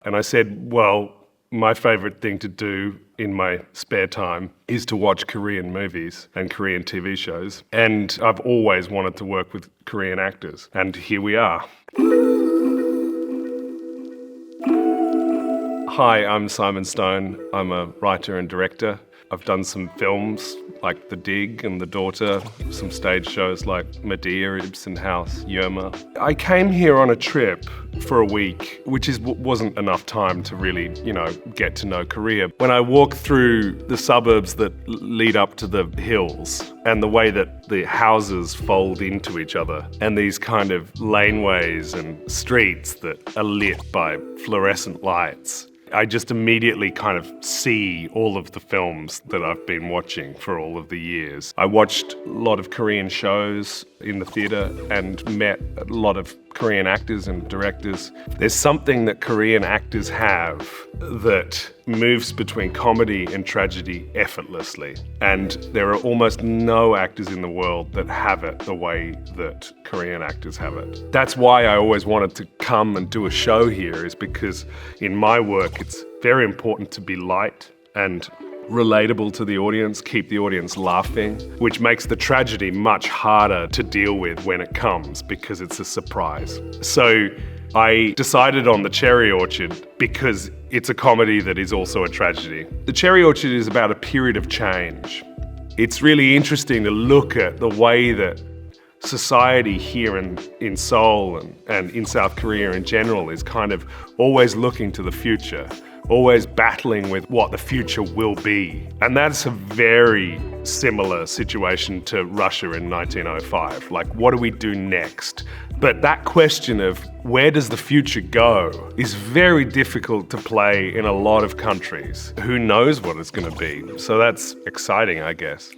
And I said, well, my favourite thing to do in my spare time is to watch Korean movies and Korean TV shows. And I've always wanted to work with Korean actors. And here we are. Hi, I'm Simon Stone. I'm a writer and director. I've done some films like The Dig and The Daughter, some stage shows like Medea, Ibsen House, Yerma. I came here on a trip for a week, which wasn't enough time to really, get to know Korea. When I walk through the suburbs that lead up to the hills and the way that the houses fold into each other and these kind of laneways and streets that are lit by fluorescent lights, I just immediately kind of see all of the films that I've been watching for all of the years. I watched a lot of Korean shows in the theatre and met a lot of Korean actors and directors. There's something that Korean actors have that moves between comedy and tragedy effortlessly. And there are almost no actors in the world that have it the way that Korean actors have it. That's why I always wanted to come and do a show here, is because in my work it's very important to be light and relatable to the audience, keep the audience laughing, which makes the tragedy much harder to deal with when it comes because it's a surprise. So I decided on The Cherry Orchard because it's a comedy that is also a tragedy. The Cherry Orchard is about a period of change. It's really interesting to look at the way that society here in Seoul and in South Korea in general is kind of always looking to the future, always battling with what the future will be. And that's a very similar situation to Russia in 1905. Like, what do we do next? But that question of where does the future go is very difficult to play in a lot of countries. Who knows what it's going to be? So that's exciting, I guess.